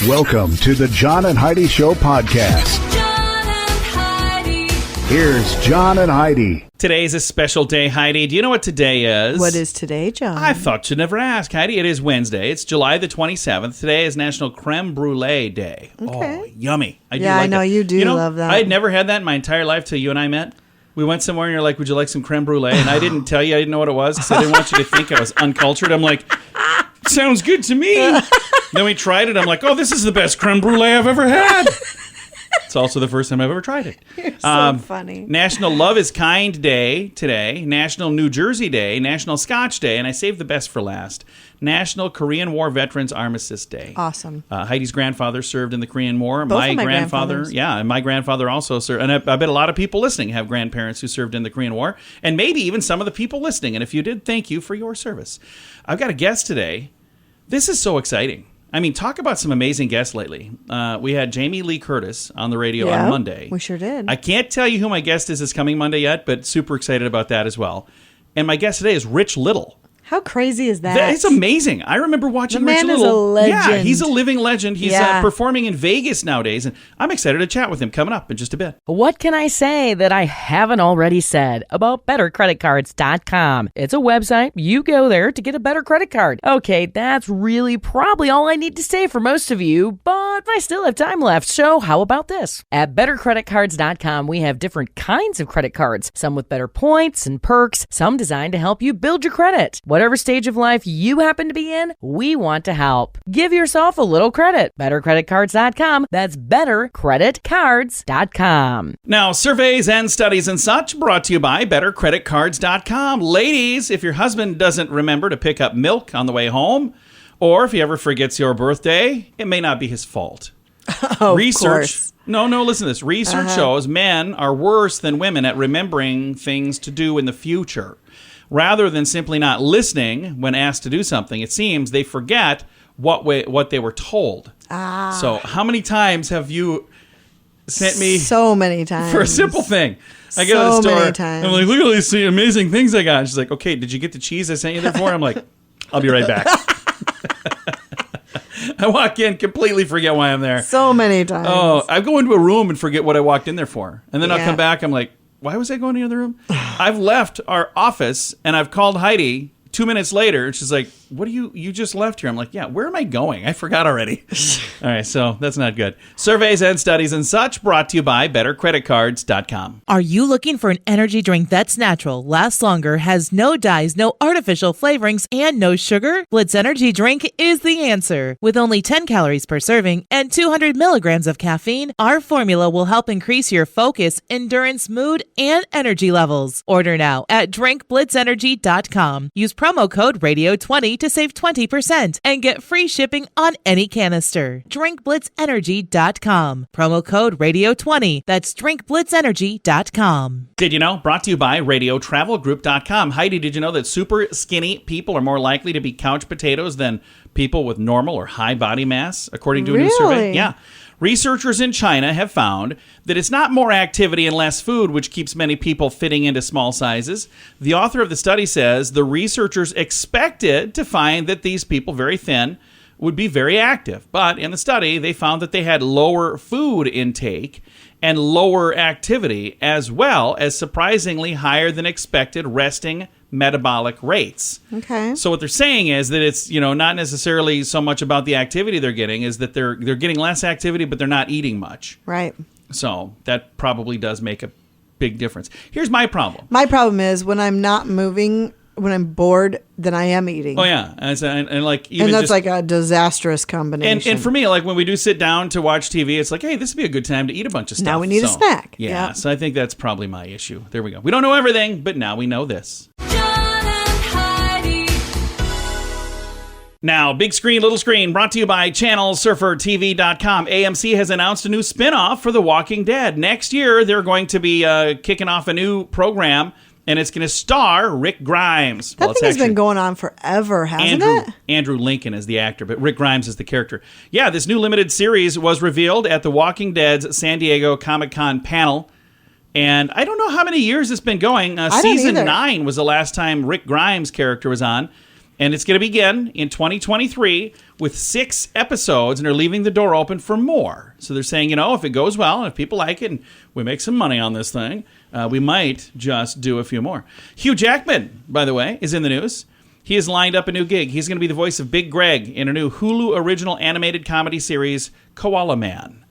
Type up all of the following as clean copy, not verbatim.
Welcome to the John and Heidi Show podcast. John and Heidi. Here's John and Heidi. Today's a special day, Heidi. Do you know what today is? What is today, John? I thought you'd never ask, Heidi. It is Wednesday. It's July the 27th. Today is National Creme Brulee Day. Okay. Oh, yummy. I I know you do love that. I had never had that in my entire life till you and I met. We went somewhere and you're like, would you like some creme brulee? And I didn't tell you. I didn't know what it was because I didn't want you to think I was uncultured. I'm like, sounds good to me. Then we tried it. I'm like, oh, this is the best creme brulee I've ever had. It's also the first time I've ever tried it. You're so funny. National Love is Kind Day today. National New Jersey Day. National Scotch Day. And I saved the best for last. National Korean War Veterans Armistice Day. Awesome. Heidi's grandfather served in the Korean War. Both of my grandfathers. Yeah, and my grandfather also served. And I bet a lot of people listening have grandparents who served in the Korean War. And maybe even some of the people listening. And if you did, thank you for your service. I've got a guest today. This is so exciting. I mean, talk about some amazing guests lately. We had Jamie Lee Curtis on the radio on Monday. We sure did. I can't tell you who my guest is this coming Monday yet, but super excited about that as well. And my guest today is Rich Little. How crazy is that? It's amazing. I remember watching The Rich man is Little. a legend. Yeah, he's a living legend. He's Yeah. performing in Vegas nowadays, and I'm excited to chat with him coming up in just a bit. What can I say that I haven't already said about bettercreditcards.com? It's a website. You go there to get a better credit card. Okay, that's really probably all I need to say for most of you, but I still have time left, so how about this? At bettercreditcards.com, we have different kinds of credit cards, some with better points and perks, some designed to help you build your credit. Whatever stage of life you happen to be in, we want to help. Give yourself a little credit. bettercreditcards.com. That's bettercreditcards.com. Now, surveys and studies and such brought to you by bettercreditcards.com. Ladies, if your husband doesn't remember to pick up milk on the way home, or if he ever forgets your birthday, it may not be his fault. Research. No, listen to this. Research shows men are worse than women at remembering things to do in the future. Rather than simply not listening when asked to do something, it seems they forget what they were told. So how many times have you sent me... So many times. For a simple thing. I go to the So store. many times. I'm like, look at all these amazing things I got. And she's like, okay, did you get the cheese I sent you there for? I'm like, I'll be right back. I walk in, completely forget why I'm there. So many times. Oh, I go into a room and forget what I walked in there for. And then I'll Yeah. come back, I'm like, why was I going to the other room? I've left our office and I've called Heidi 2 minutes later. And she's like, what do you just left here? I'm like, yeah, where am I going? I forgot already. All right, so that's not good. Surveys and studies and such brought to you by bettercreditcards.com. Are you looking for an energy drink that's natural, lasts longer, has no dyes, no artificial flavorings, and no sugar? Blitz Energy Drink is the answer. With only 10 calories per serving and 200 milligrams of caffeine, our formula will help increase your focus, endurance, mood, and energy levels. Order now at drinkblitzenergy.com. Use promo code RADIO20 to save 20% and get free shipping on any canister. drinkblitzenergy.com. Promo code RADIO20. That's drinkblitzenergy.com. Did you know? Brought to you by radiotravelgroup.com. Heidi, did you know that super skinny people are more likely to be couch potatoes than people with normal or high body mass, according to a new survey? Really? Yeah. Researchers in China have found that it's not more activity and less food which keeps many people fitting into small sizes. The author of the study says the researchers expected to find that these people, very thin, would be very active. But in the study, they found that they had lower food intake and lower activity, as well as surprisingly higher than expected resting metabolic rates. Okay. So what they're saying is that it's, not necessarily so much about the activity they're getting, is that they're getting less activity, but they're not eating much. Right. So that probably does make a big difference. Here's my problem. My problem is when I'm not moving, when I'm bored, then I am eating. Oh yeah, and like even and that's just, like a disastrous combination. and for me, like when we do sit down to watch TV, it's like, hey, this would be a good time to eat a bunch of stuff. Now we need a snack. Yeah, Yep. so I think that's probably my issue. There we go. We don't know everything, but now we know this. John and Heidi. Now, big screen, little screen, brought to you by ChannelSurferTV.com. AMC has announced a new spinoff for The Walking Dead. Next year, they're going to be kicking off a new program, and it's going to star Rick Grimes. That thing has been going on forever, hasn't it? Andrew Lincoln is the actor, but Rick Grimes is the character. Yeah, this new limited series was revealed at The Walking Dead's San Diego Comic-Con panel. And I don't know how many years it's been going. Season 9 was the last time Rick Grimes' character was on. And it's going to begin in 2023 with 6 episodes, and they're leaving the door open for more. So they're saying, if it goes well, and if people like it, and we make some money on this thing, we might just do a few more. Hugh Jackman, by the way, is in the news. He has lined up a new gig. He's going to be the voice of Big Greg in a new Hulu original animated comedy series, Koala Man.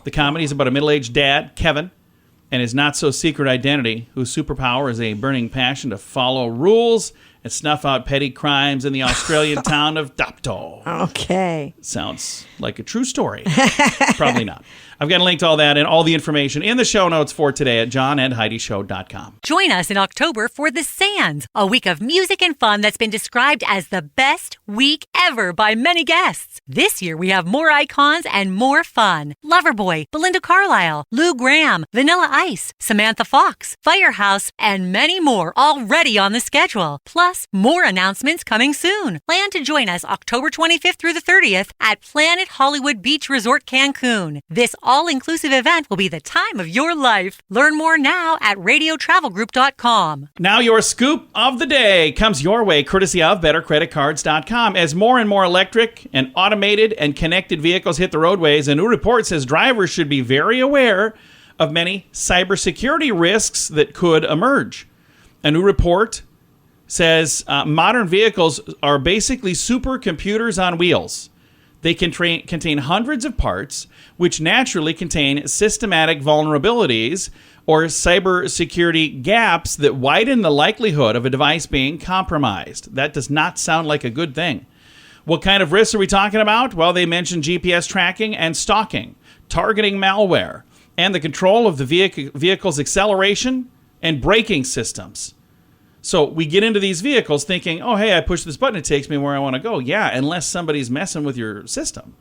The comedy is about a middle-aged dad, Kevin, and his not-so-secret identity, whose superpower is a burning passion to follow rules and snuff out petty crimes in the Australian town of Dapto. Okay. Sounds like a true story. Probably not. I've got a link to all that and all the information in the show notes for today at johnandheidishow.com. Join us in October for The Sands, a week of music and fun that's been described as the best week ever by many guests. This year we have more icons and more fun. Loverboy, Belinda Carlisle, Lou Gramm, Vanilla Ice, Samantha Fox, Firehouse, and many more already on the schedule. Plus, more announcements coming soon. Plan to join us October 25th through the 30th at Planet Hollywood Beach Resort Cancun. This all-inclusive event will be the time of your life. Learn more now at radiotravelgroup.com. Now your scoop of the day comes your way courtesy of bettercreditcards.com. As more and more electric and automated and connected vehicles hit the roadways, a new report says drivers should be very aware of many cybersecurity risks that could emerge. A new report says modern vehicles are basically supercomputers on wheels. They contain hundreds of parts, which naturally contain systematic vulnerabilities or cybersecurity gaps that widen the likelihood of a device being compromised. That does not sound like a good thing. What kind of risks are we talking about? Well, they mention GPS tracking and stalking, targeting malware, and the control of the vehicle's acceleration and braking systems. So we get into these vehicles thinking, oh, hey, I push this button, it takes me where I want to go. Yeah, unless somebody's messing with your system.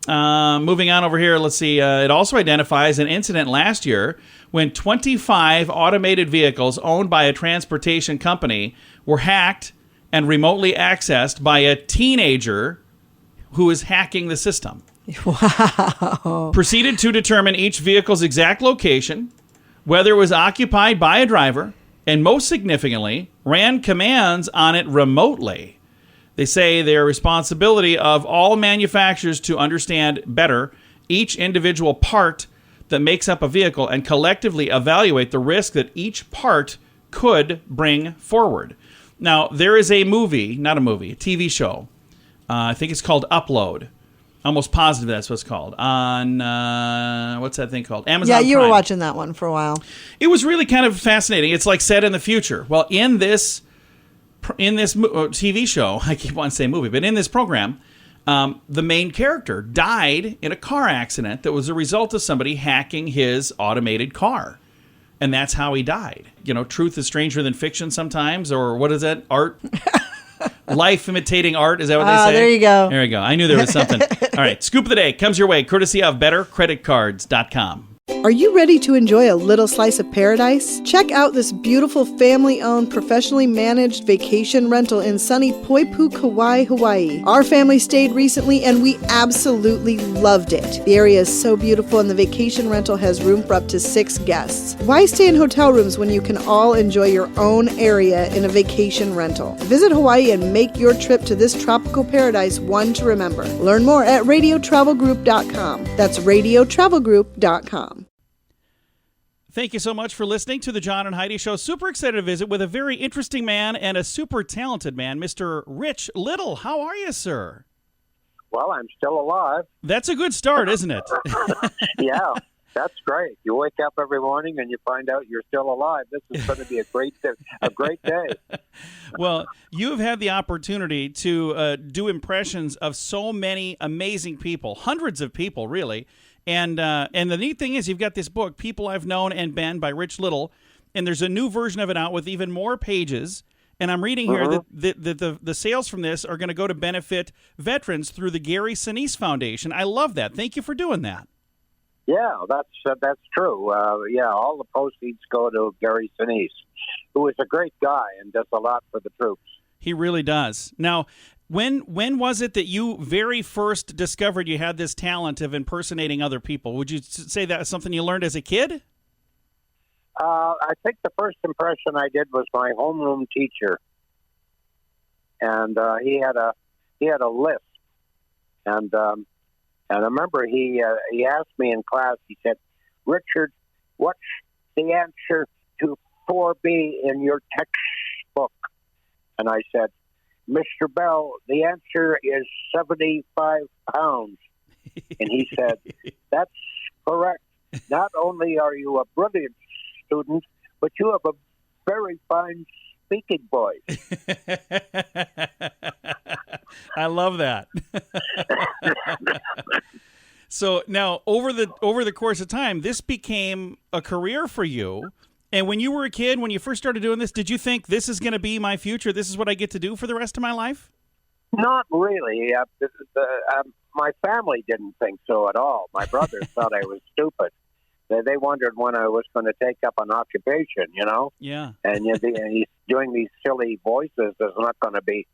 Moving on over here, let's see. It also identifies an incident last year when 25 automated vehicles owned by a transportation company were hacked and remotely accessed by a teenager who is hacking the system. Wow. Proceeded to determine each vehicle's exact location, whether it was occupied by a driver, and most significantly, ran commands on it remotely. They say their responsibility of all manufacturers to understand better each individual part that makes up a vehicle and collectively evaluate the risk that each part could bring forward. Now, there is a TV show. I think it's called Upload. Almost positive that's what it's called. On, what's that thing called? Amazon Yeah, you Prime. were watching that one for a while. It was really kind of fascinating. It's like set in the future. Well, in this TV show, I keep on saying movie, but in this program, the main character died in a car accident that was a result of somebody hacking his automated car. And that's how he died. Truth is stranger than fiction sometimes, or what is that? Art? Life imitating art, is that what they say? There you go. There you go. I knew there was something. All right, scoop of the day comes your way courtesy of bettercreditcards.com. Are you ready to enjoy a little slice of paradise? Check out this beautiful family-owned, professionally managed vacation rental in sunny Poipu, Kauai, Hawaii. Our family stayed recently and we absolutely loved it. The area is so beautiful and the vacation rental has room for up to 6 guests. Why stay in hotel rooms when you can all enjoy your own area in a vacation rental? Visit Hawaii and make your trip to this tropical paradise one to remember. Learn more at radiotravelgroup.com. That's radiotravelgroup.com. Thank you so much for listening to the John and Heidi Show. Super excited to visit with a very interesting man and a super talented man, Mr. Rich Little. How are you, sir? Well, I'm still alive. That's a good start, isn't it? Yeah, that's great. You wake up every morning and you find out you're still alive. This is going to be a great day. Well, you have had the opportunity to do impressions of so many amazing people, hundreds of people, really. And the neat thing is you've got this book, People I've Known and Been by Rich Little, and there's a new version of it out with even more pages. And I'm reading here that the sales from this are going to go to benefit veterans through the Gary Sinise Foundation. I love that. Thank you for doing that. Yeah, that's true. All the proceeds go to Gary Sinise, who is a great guy and does a lot for the troops. He really does. Now, when was it that you very first discovered you had this talent of impersonating other people? Would you say that's something you learned as a kid? I think the first impression I did was my homeroom teacher. and he had a lisp, and I remember he asked me in class. He said, "Richard, what's the answer to 4B in your textbook?" And I said, "Mr. Bell, the answer is 75 pounds." And he said, "That's correct. Not only are you a brilliant student, but you have a very fine speaking voice." I love that. So now, over the course of time, this became a career for you. And when you were a kid, when you first started doing this, did you think this is going to be my future? This is what I get to do for the rest of my life? Not really. My family didn't think so at all. My brothers thought I was stupid. They wondered when I was going to take up an occupation, you know? Yeah. And he's doing these silly voices. There's not going to be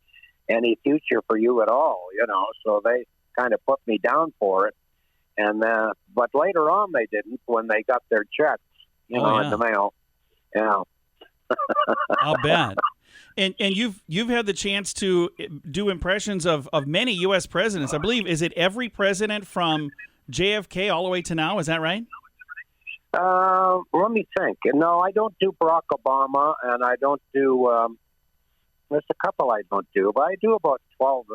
any future for you at all, you know? So they kind of put me down for it. And but later on they didn't when they got their checks, in the mail. Yeah. I'll bet. And you've had the chance to do impressions of many U.S. presidents. I believe, is it every president from JFK all the way to now? Is that right? Let me think. No, I don't do Barack Obama, and I don't do. There's a couple I don't do, but I do about 12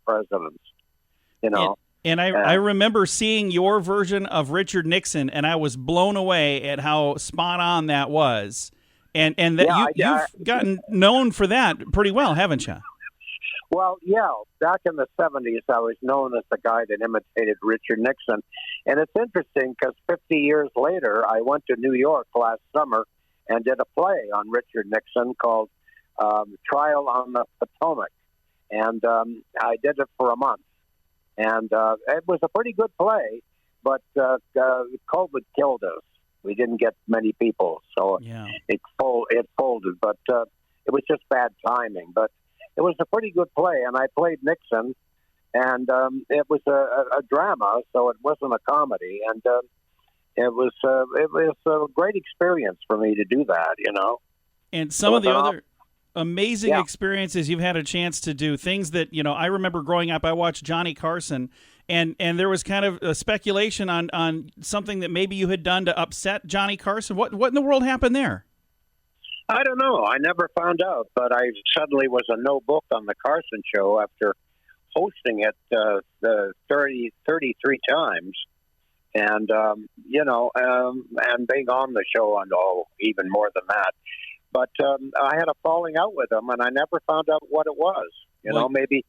presidents. You know. And I remember seeing your version of Richard Nixon, and I was blown away at how spot on that was. And that you've gotten known for that pretty well, haven't you? Well, yeah. Back in the 70s, I was known as the guy that imitated Richard Nixon. And it's interesting because 50 years later, I went to New York last summer and did a play on Richard Nixon called Trial on the Potomac. And I did it for a month. And it was a pretty good play, but COVID killed us. We didn't get many people, so it folded. But it was just bad timing. But it was a pretty good play, and I played Nixon, and it was a drama, so it wasn't a comedy. And it was a great experience for me to do that, you know. And some of the other amazing experiences you've had a chance to do, things that, I remember growing up, I watched Johnny Carson, and there was kind of a speculation on something that maybe you had done to upset Johnny Carson. What in the world happened there? I don't know. I never found out, but I suddenly was a no book on the Carson show after hosting it 33 times. And, and being on the show and even more than that. But I had a falling out with him, and I never found out what it was. You know, maybe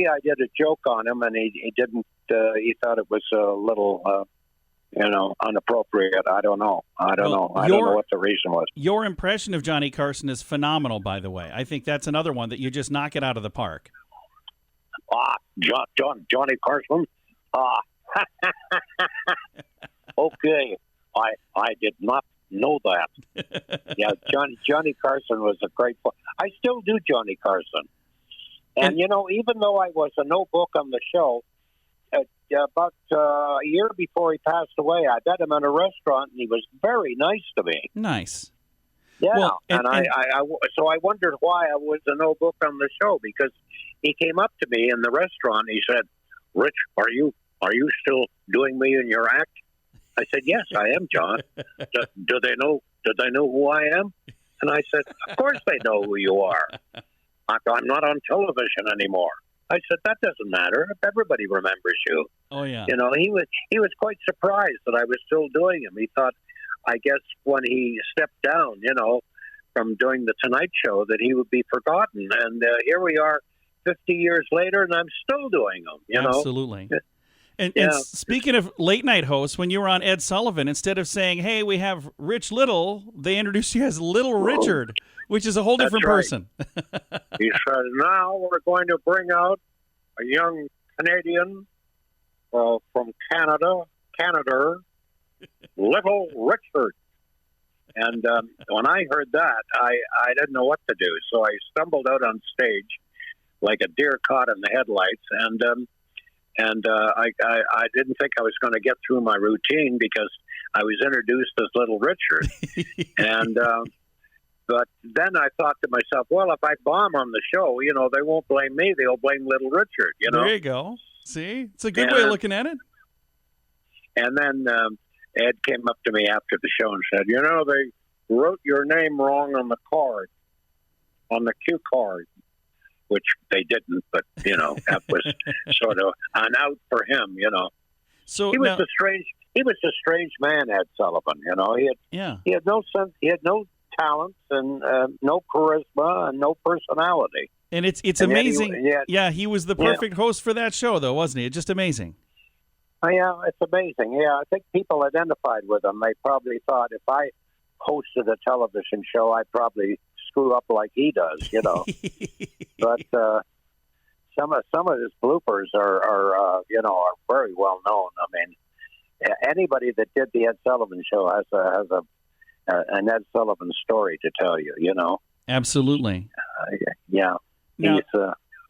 I did a joke on him, and he didn't. He thought it was a little, inappropriate. I don't know. I don't know what the reason was. Your impression of Johnny Carson is phenomenal, by the way. I think that's another one that you just knock it out of the park. Johnny Carson. Okay, I did not know that. Yeah, Johnny Carson was a great. I still do Johnny Carson, and even though I was a no book on the show, about a year before he passed away, I met him in a restaurant, and he was very nice to me. Nice. Yeah, well, and so I wondered why I was a no book on the show, because he came up to me in the restaurant. And he said, "Rich, are you still doing me in your act?" I said, "Yes, I am, John." Do they know who I am? And I said, "Of course they know who you are. I'm not on television anymore." I said, "That doesn't matter. Everybody remembers you." Oh yeah. He was quite surprised that I was still doing him. He thought, I guess, when he stepped down, from doing the Tonight Show, that he would be forgotten. And here we are, 50 years later, and I'm still doing them. Absolutely. And speaking of late night hosts, when you were on Ed Sullivan, instead of saying, "Hey, we have Rich Little," they introduced you as Little Richard, which is a whole different person. He said, "Now we're going to bring out a young Canadian from Canada, Little Richard." And when I heard that, I didn't know what to do. So I stumbled out on stage like a deer caught in the headlights, and I didn't think I was going to get through my routine because I was introduced as Little Richard. And But then I thought to myself, well, if I bomb on the show, they won't blame me. They'll blame Little Richard, There you go. See? It's a good way of looking at it. And then Ed came up to me after the show and said, they wrote your name wrong on the card, on the cue card, which they didn't, but, that was sort of an out for him, So he was a strange man, Ed Sullivan, He had no sense, he had no talents and no charisma and no personality. And it's amazing. He was the perfect host for that show, though, wasn't he? It's just amazing. Oh, yeah, it's amazing. Yeah, I think people identified with him. They probably thought if I hosted a television show, I'd probably screw up like he does, But some of his bloopers are very well known. I mean, anybody that did the Ed Sullivan Show has an Ed Sullivan story to tell you. Absolutely. Yeah. Now,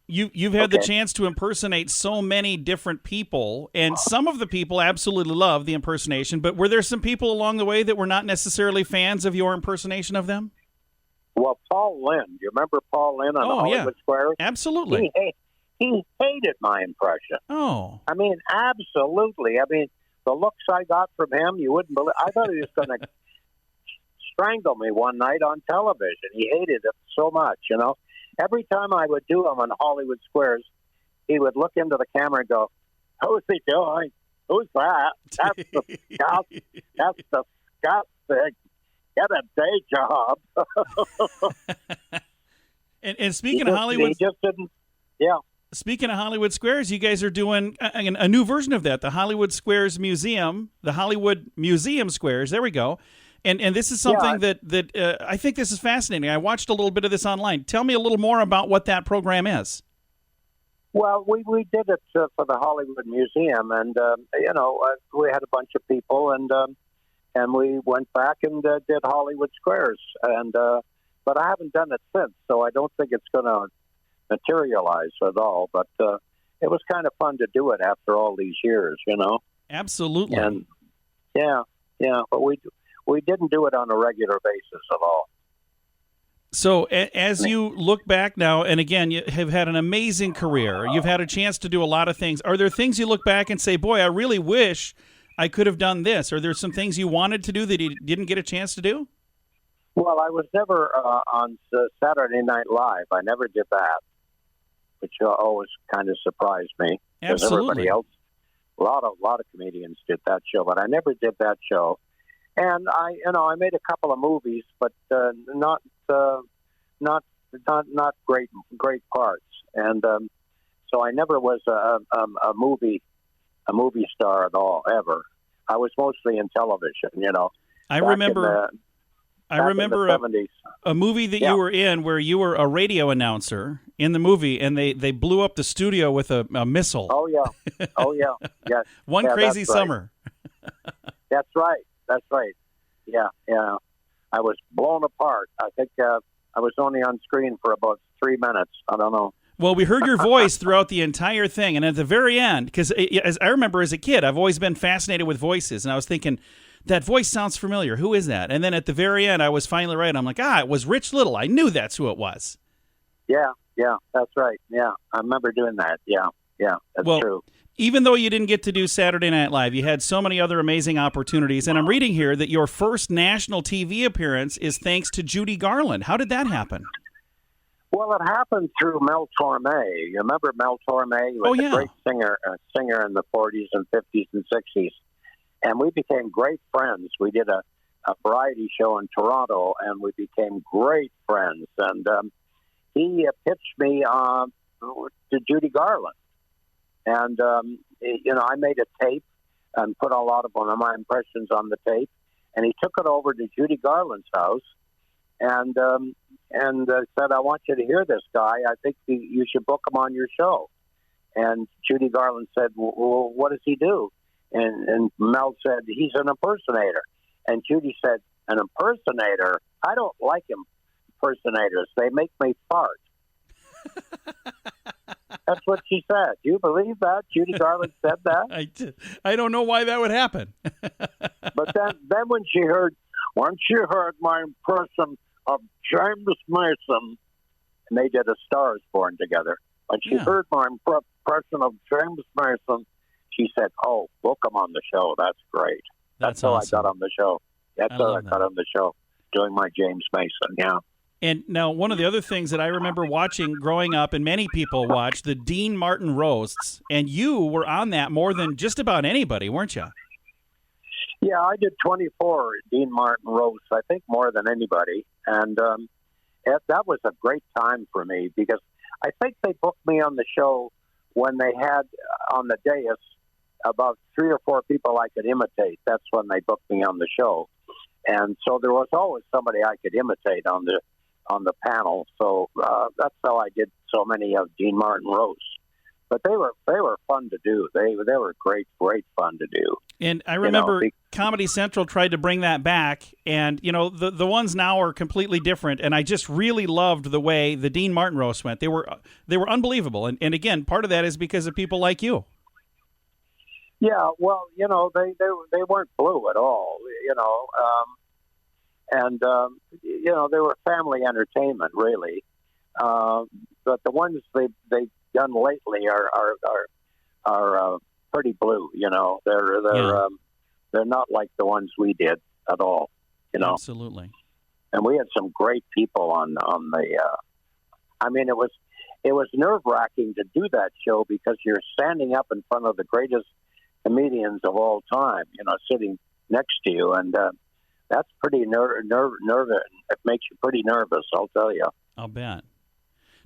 you've had the chance to impersonate so many different people, and some of the people absolutely love the impersonation, but were there some people along the way that were not necessarily fans of your impersonation of them? Well, Paul Lynde. You remember Paul Lynde on Hollywood Squares? Absolutely. He hated my impression. Oh. I mean, absolutely. I mean, the looks I got from him, you wouldn't believe. I thought he was going to strangle me one night on television. He hated it so much, Every time I would do him on Hollywood Squares, he would look into the camera and go, "Who's he doing? Who's that? That's disgusting. That's disgusting. Get a day job." And speaking of Hollywood, he just didn't. Yeah. Speaking of Hollywood Squares, you guys are doing a new version of that, the Hollywood Squares Museum, the Hollywood Museum Squares. There we go. And this is something that I think this is fascinating. I watched a little bit of this online. Tell me a little more about what that program is. Well, we did it for the Hollywood Museum, and we had a bunch of people, and we went back and did Hollywood Squares, but I haven't done it since, so I don't think it's going to materialize at all. But it was kind of fun to do it after all these years, Absolutely. And but we didn't do it on a regular basis at all. So as you look back now, and again, you have had an amazing career. You've had a chance to do a lot of things. Are there things you look back and say, boy, I really wish I could have done this? Are there some things you wanted to do that you didn't get a chance to do? Well, I was never on Saturday Night Live. I never did that, which always kind of surprised me. Absolutely. Everybody else, a lot of comedians did that show, but I never did that show. And I made a couple of movies, but not great parts. And so I never was a movie star at all, ever. I was mostly in television, I remember a movie that you were in where you were a radio announcer in the movie, and they blew up the studio with a missile. Oh yeah. Yes. One crazy that's right. summer. That's right. Yeah. I was blown apart. I think I was only on screen for about 3 minutes. I don't know. Well, we heard your voice throughout the entire thing, and at the very end, because as I remember as a kid, I've always been fascinated with voices, and I was thinking, that voice sounds familiar. Who is that? And then at the very end, I was finally right. I'm like, it was Rich Little. I knew that's who it was. Yeah, that's right. Yeah, I remember doing that. Yeah, that's true. Even though you didn't get to do Saturday Night Live, you had so many other amazing opportunities. And I'm reading here that your first national TV appearance is thanks to Judy Garland. How did that happen? Well, it happened through Mel Torme. You remember Mel Torme? He was a great singer in the 40s and 50s and 60s. And we became great friends. We did a variety show in Toronto, and we became great friends. And he pitched me to Judy Garland. And, I made a tape and put a lot of one of my impressions on the tape. And he took it over to Judy Garland's house and said, I want you to hear this guy. I think you should book him on your show. And Judy Garland said, well, what does he do? And Mel said, he's an impersonator. And Judy said, an impersonator? I don't like impersonators. They make me fart. That's what she said. Do you believe that? Judy Garland said that? I don't know why that would happen. But then when she heard my impression of James Mason. And they did A Star is Born together. When she heard my impression of James Mason, she said, "Oh, we'll come on the show. That's great." That's how awesome. I got on the show. That's how I got on the show, doing my James Mason, yeah. And now, one of the other things that I remember watching growing up, and many people watched, the Dean Martin roasts, and you were on that more than just about anybody, weren't you? Yeah, I did 24 Dean Martin roasts, I think more than anybody. And that was a great time for me because I think they booked me on the show when they had on the dais about 3 or 4 people I could imitate. That's when they booked me on the show. And so there was always somebody I could imitate on the panel. So that's how I did so many of Dean Martin roasts. But they were fun to do. They were great fun to do. And I remember Comedy Central tried to bring that back, and the ones now are completely different. And I just really loved the way the Dean Martin roast went. They were unbelievable. And again, part of that is because of people like you. Yeah, well, they weren't blue at all. They were family entertainment, really. But the ones they've done lately are pretty blue. They're not like the ones we did at all. Absolutely. And we had some great people on the. I mean, it was nerve-wracking to do that show because you're standing up in front of the greatest comedians of all time. Sitting next to you, and that's pretty nervous. It makes you pretty nervous, I'll tell you. I'll bet.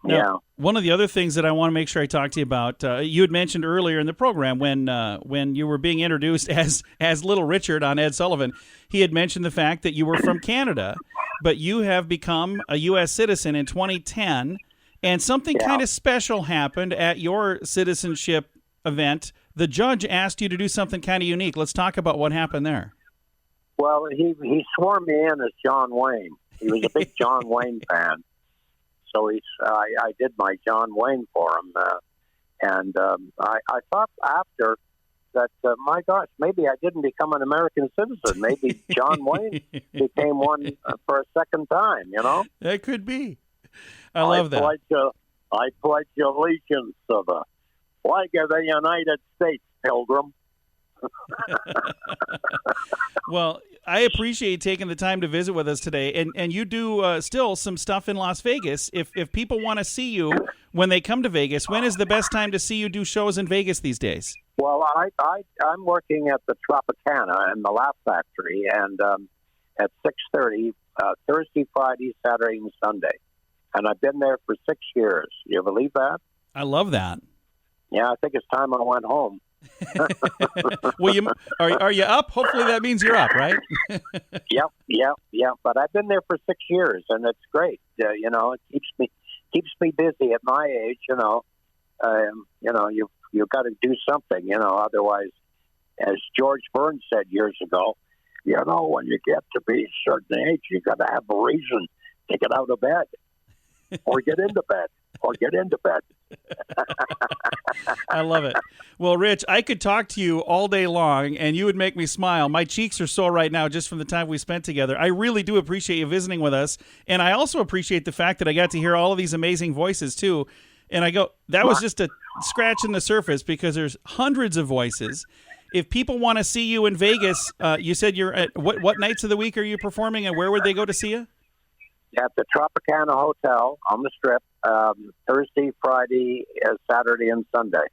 Now, one of the other things that I want to make sure I talk to you about, you had mentioned earlier in the program when you were being introduced as Little Richard on Ed Sullivan, he had mentioned the fact that you were from Canada, but you have become a U.S. citizen in 2010, and something kind of special happened at your citizenship event. The judge asked you to do something kind of unique. Let's talk about what happened there. Well, he swore me in as John Wayne. He was a big John Wayne fan. So I did my John Wayne for him, and I thought after that, my gosh, maybe I didn't become an American citizen. Maybe John Wayne became one for a second time. That could be. I love that. I pledge allegiance to the flag of the United States, Pilgrim. Well, I appreciate you taking the time to visit with us today, and you do still some stuff in Las Vegas. If people want to see you when they come to Vegas, when is the best time to see you do shows in Vegas these days? Well, I'm working at the Tropicana in the Laugh Factory, and at 6:30 Thursday, Friday, Saturday, and Sunday, and I've been there for 6 years. You believe that? I love that. Yeah, I think it's time I went home. Well, are you up? Hopefully that means you're up, right? Yep. But I've been there for 6 years, and it's great. It keeps me busy at my age. You've got to do something. Otherwise, as George Burns said years ago, when you get to be a certain age, you got to have a reason to get out of bed, or get into bed. I love it. Well, Rich, I could talk to you all day long, and you would make me smile. My cheeks are sore right now just from the time we spent together. I really do appreciate you visiting with us, and I also appreciate the fact that I got to hear all of these amazing voices, too. And I go, that was just a scratch in the surface because there's hundreds of voices. If people want to see you in Vegas, you said you're at what nights of the week are you performing, and where would they go to see you? At the Tropicana Hotel on the Strip, Thursday, Friday, Saturday, and Sunday.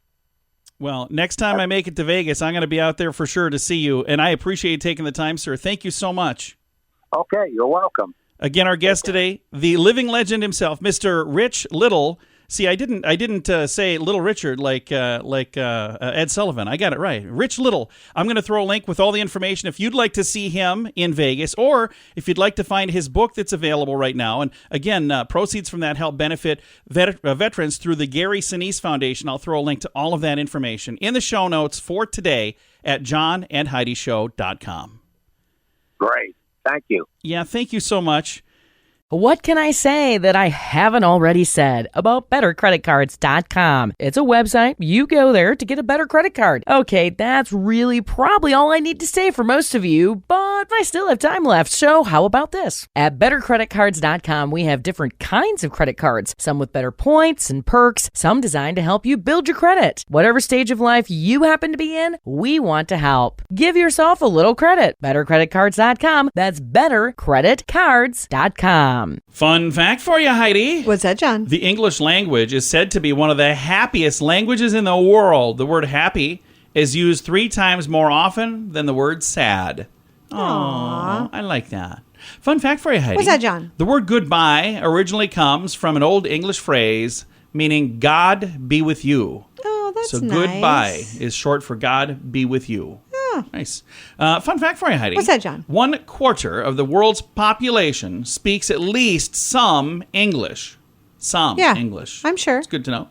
Well, next time I make it to Vegas, I'm going to be out there for sure to see you, and I appreciate you taking the time, sir. Thank you so much. Okay, you're welcome. Again, our guest today, the living legend himself, Mr. Rich Little. See, I didn't say Little Richard like Ed Sullivan. I got it right. Rich Little. I'm going to throw a link with all the information if you'd like to see him in Vegas, or if you'd like to find his book that's available right now. And again, proceeds from that help benefit veterans through the Gary Sinise Foundation. I'll throw a link to all of that information in the show notes for today at johnandheidishow.com. Great. Thank you. Yeah, thank you so much. What can I say that I haven't already said about bettercreditcards.com? It's a website. You go there to get a better credit card. Okay, that's really probably all I need to say for most of you, but I still have time left, so how about this? At bettercreditcards.com, we have different kinds of credit cards, some with better points and perks, some designed to help you build your credit. Whatever stage of life you happen to be in, we want to help. Give yourself a little credit. Bettercreditcards.com. That's bettercreditcards.com. Fun fact for you, Heidi. What's that, John? The English language is said to be one of the happiest languages in the world. The word happy is used 3 times more often than the word sad. Aww, I like that. Fun fact for you, Heidi. What's that, John? The word goodbye originally comes from an old English phrase meaning God be with you. Oh, that's so nice. goodbye is short for God be with you. Nice. Fun fact for you, Heidi. What's that, John? 1/4 of the world's population speaks at least some English. English. I'm sure. It's good to know.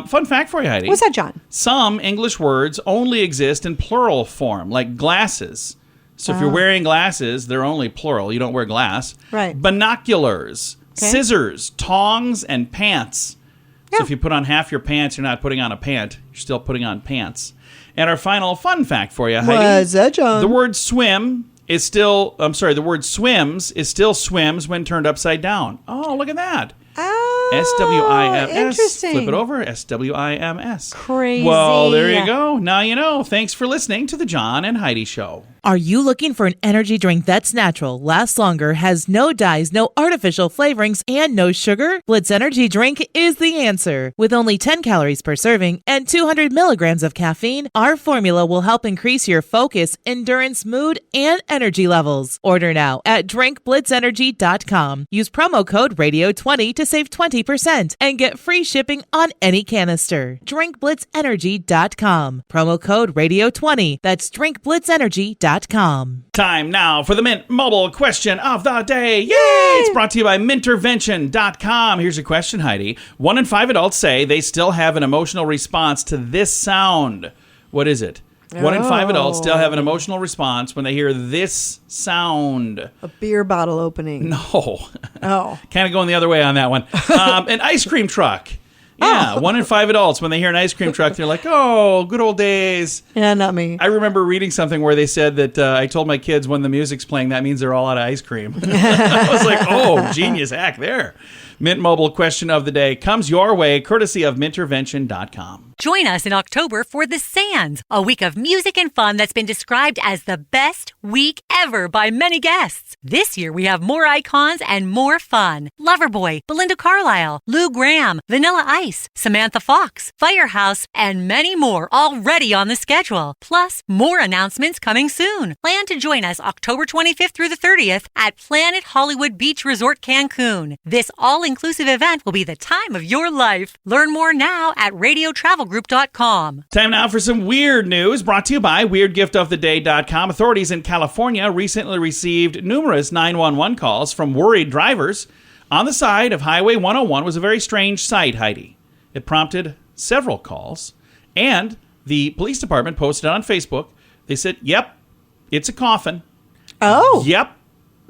Fun fact for you, Heidi. What's that, John? Some English words only exist in plural form, like glasses. So if you're wearing glasses, they're only plural. You don't wear glass. Right. Binoculars, scissors, tongs, and pants. So if you put on half your pants, you're not putting on a pant. You're still putting on pants. And our final fun fact for you, Heidi. What's that, John? The word swim is still, the word swims is still swims when turned upside down. Oh, look at that. Oh, S-W-I-M-S. interesting. Flip it over, S-W-I-M-S. Crazy. Well, there you go. Now you know. Thanks for listening to the John and Heidi Show. Are you looking for an energy drink that's natural, lasts longer, has no dyes, no artificial flavorings, and no sugar? Blitz Energy Drink is the answer. With only 10 calories per serving and 200 milligrams of caffeine, our formula will help increase your focus, endurance, mood, and energy levels. Order now at drinkblitzenergy.com. Use promo code RADIO20 to save 20% and get free shipping on any canister. drinkblitzenergy.com. Promo code RADIO20. That's drinkblitzenergy.com. Time now for the Mint Mobile question of the day. Yay! It's brought to you by Mintervention.com. Here's your question, Heidi. 1 in 5 adults say they still have an emotional response to this sound. What is it? 1 in 5 adults still have an emotional response when they hear this sound. A beer bottle opening. No. Oh. Kind of going the other way on that one. An ice cream truck. Yeah, 1 in 5 adults, when they hear an ice cream truck, they're like, oh, good old days. Yeah, not me. I remember reading something where they said that I told my kids when the music's playing, that means they're all out of ice cream. I was like, oh, genius hack there. Mint Mobile question of the day comes your way, courtesy of Mintervention.com. Join us in October for The Sands, a week of music and fun that's been described as the best week ever by many guests. This year, we have more icons and more fun. Loverboy, Belinda Carlisle, Lou Gramm, Vanilla Ice, Samantha Fox, Firehouse, and many more already on the schedule. Plus, more announcements coming soon. Plan to join us October 25th through the 30th at Planet Hollywood Beach Resort Cancun. This all-inclusive event will be the time of your life. Learn more now at radiotravelgroup.com. Time now for some weird news brought to you by WeirdGiftOfTheDay.com. Authorities in California recently received numerous 911 calls from worried drivers. On the side of Highway 101 was a very strange sight, Heidi. It prompted several calls, and the police department posted on Facebook. They said, yep, it's a coffin. Oh. Yep,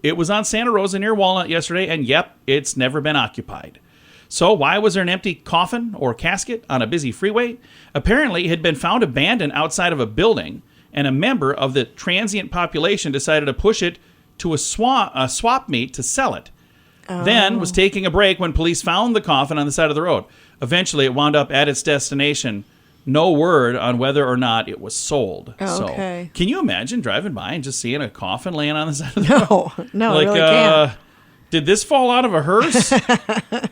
it was on Santa Rosa near Walnut yesterday, and yep, it's never been occupied. So why was there an empty coffin or casket on a busy freeway? Apparently, it had been found abandoned outside of a building, and a member of the transient population decided to push it to a swap meet to sell it. Then was taking a break when police found the coffin on the side of the road. Eventually, it wound up at its destination. No word on whether or not it was sold. Okay. So, can you imagine driving by and just seeing a coffin laying on the side of the road? No, I really can't. Did this fall out of a hearse?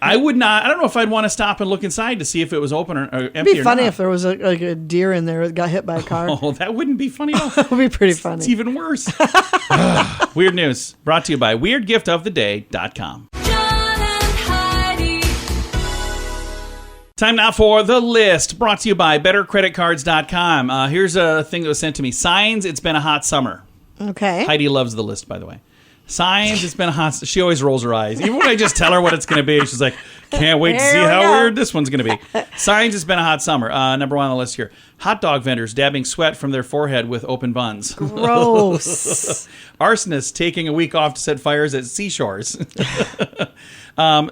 I would not. I don't know if I'd want to stop and look inside to see if it was open or empty or not. It'd be funny if there was a deer in there that got hit by a car. Oh, that wouldn't be funny at all. That would be pretty funny. It's even worse. Weird news brought to you by WeirdGiftOfTheDay.com. John and Heidi. Time now for The List, brought to you by BetterCreditCards.com. Here's a thing that was sent to me. Signs it's been a hot summer. Okay. Heidi loves The List, by the way. Signs, it's been a hot... She always rolls her eyes. Even when I just tell her what it's going to be, she's like, can't wait to see how weird this one's going to be. Signs, it's been a hot summer. Number 1 on the list here. Hot dog vendors dabbing sweat from their forehead with open buns. Gross. Arsonists taking a week off to set fires at seashores.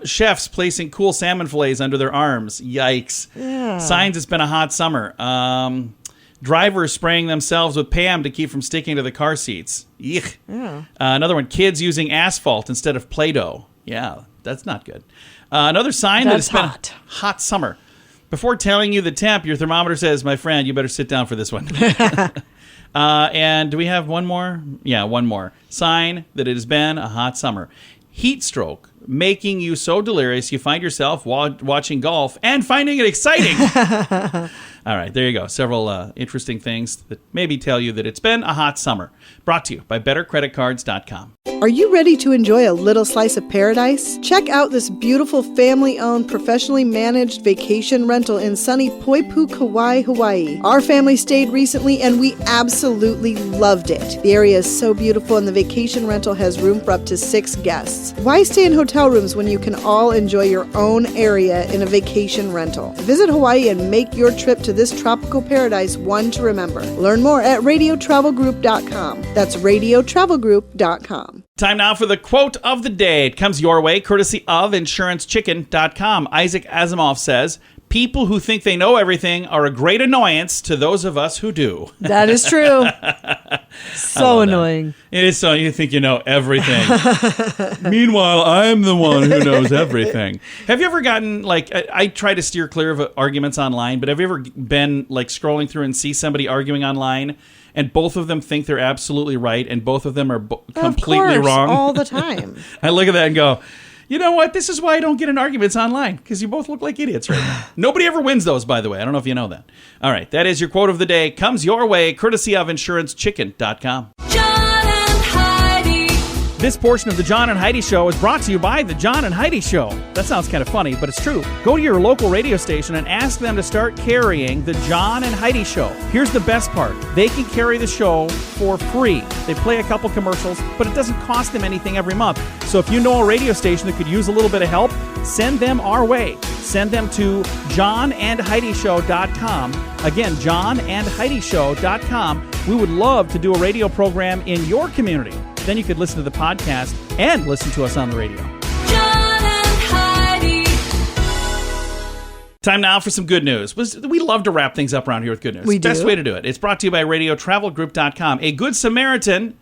Chefs placing cool salmon fillets under their arms. Yikes. Yeah. Signs, it's been a hot summer. Drivers spraying themselves with Pam to keep from sticking to the car seats. Eek. Yeah. Another one, kids using asphalt instead of Play-Doh. Yeah, that's not good. Another sign that it's been a hot summer. Before telling you the temp, your thermometer says, my friend, you better sit down for this one. And do we have one more? Yeah, one more. Sign that it has been a hot summer. Heat stroke, making you so delirious you find yourself watching golf and finding it exciting. All right, there you go. Several interesting things that maybe tell you that it's been a hot summer. Brought to you by BetterCreditCards.com. Are you ready to enjoy a little slice of paradise? Check out this beautiful family-owned, professionally managed vacation rental in sunny Poipu, Kauai, Hawaii. Our family stayed recently and we absolutely loved it. The area is so beautiful and the vacation rental has room for up to 6 guests. Why stay in hotel rooms when you can all enjoy your own area in a vacation rental? Visit Hawaii and make your trip to this tropical paradise one to remember. Learn more at radiotravelgroup.com. That's radiotravelgroup.com. Time now for the quote of the day. It comes your way, courtesy of InsuranceChicken.com. Isaac Asimov says, people who think they know everything are a great annoyance to those of us who do. That is true. So annoying. It is so you think you know everything. Meanwhile, I'm the one who knows everything. Have you ever gotten, like, I try to steer clear of arguments online, but have you ever been, like, scrolling through and see somebody arguing online and both of them think they're absolutely right and both of them are completely wrong? All the time. I look at that and go, you know what? This is why I don't get in arguments online, because you both look like idiots right now. Nobody ever wins those, by the way. I don't know if you know that. All right, that is your quote of the day. Comes your way, courtesy of InsuranceChicken.com. John and Heidi. This portion of the John and Heidi Show is brought to you by the John and Heidi Show. That sounds kind of funny, but it's true. Go to your local radio station and ask them to start carrying the John and Heidi Show. Here's the best part. They can carry the show for free. They play a couple commercials, but it doesn't cost them anything every month. So if you know a radio station that could use a little bit of help, send them our way. Send them to johnandheidishow.com. Again, johnandheidishow.com. We would love to do a radio program in your community. Then you could listen to the podcast and listen to us on the radio. John and Heidi. Time now for some good news. We love to wrap things up around here with good news. We do. Best way to do it. It's brought to you by radiotravelgroup.com. A good Samaritan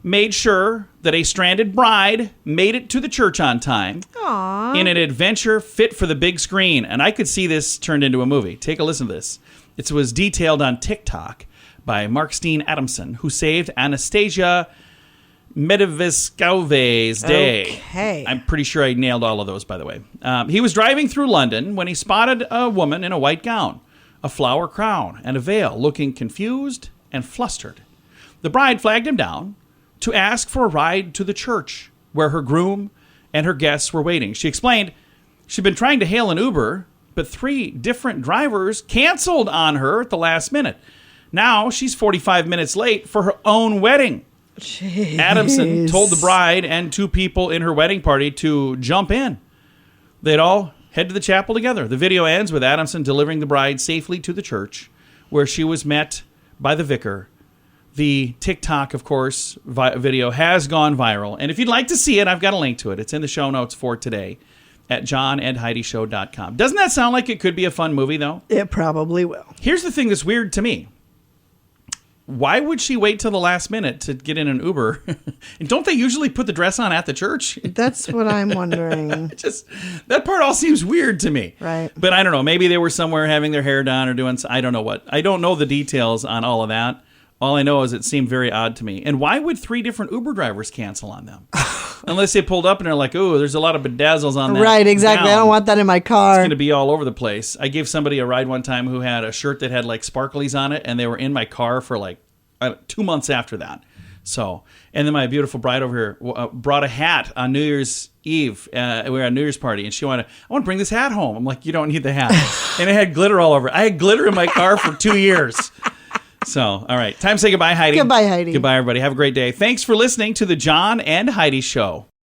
made sure that a stranded bride made it to the church on time. Aww. In an adventure fit for the big screen. And I could see this turned into a movie. Take a listen to this. It was detailed on TikTok by Mark Steen Adamson, who saved Anastasia Mediviskove's day. Okay. I'm pretty sure I nailed all of those, by the way. He was driving through London when he spotted a woman in a white gown, a flower crown, and a veil, looking confused and flustered. The bride flagged him down to ask for a ride to the church, where her groom and her guests were waiting. She explained she'd been trying to hail an Uber, but 3 different drivers canceled on her at the last minute. Now she's 45 minutes late for her own wedding. Jeez. Adamson told the bride and 2 people in her wedding party to jump in. They'd all head to the chapel together. The video ends with Adamson delivering the bride safely to the church, where she was met by the vicar. The TikTok, of course, video has gone viral. And if you'd like to see it, I've got a link to it. It's in the show notes for today at johnandheidishow.com. Doesn't that sound like it could be a fun movie, though? It probably will. Here's the thing that's weird to me. Why would she wait till the last minute to get in an Uber? And don't they usually put the dress on at the church? That's what I'm wondering. That part all seems weird to me. Right. But I don't know. Maybe they were somewhere having their hair done or doing, I don't know what. I don't know the details on all of that. All I know is it seemed very odd to me. And why would 3 different Uber drivers cancel on them? Unless they pulled up and they're like, "Ooh, there's a lot of bedazzles on that." Right, exactly. gown. I don't want that in my car. It's going to be all over the place. I gave somebody a ride one time who had a shirt that had like sparklies on it, and they were in my car for like 2 months after that. So, and then my beautiful bride over here brought a hat on New Year's Eve. We were at a New Year's party, and she wanted, "I want to bring this hat home." I'm like, "You don't need the hat." And it had glitter all over it. I had glitter in my car for 2 years. So, all right. Time to say goodbye, Heidi. Goodbye, Heidi. Goodbye, everybody. Have a great day. Thanks for listening to the John and Heidi Show.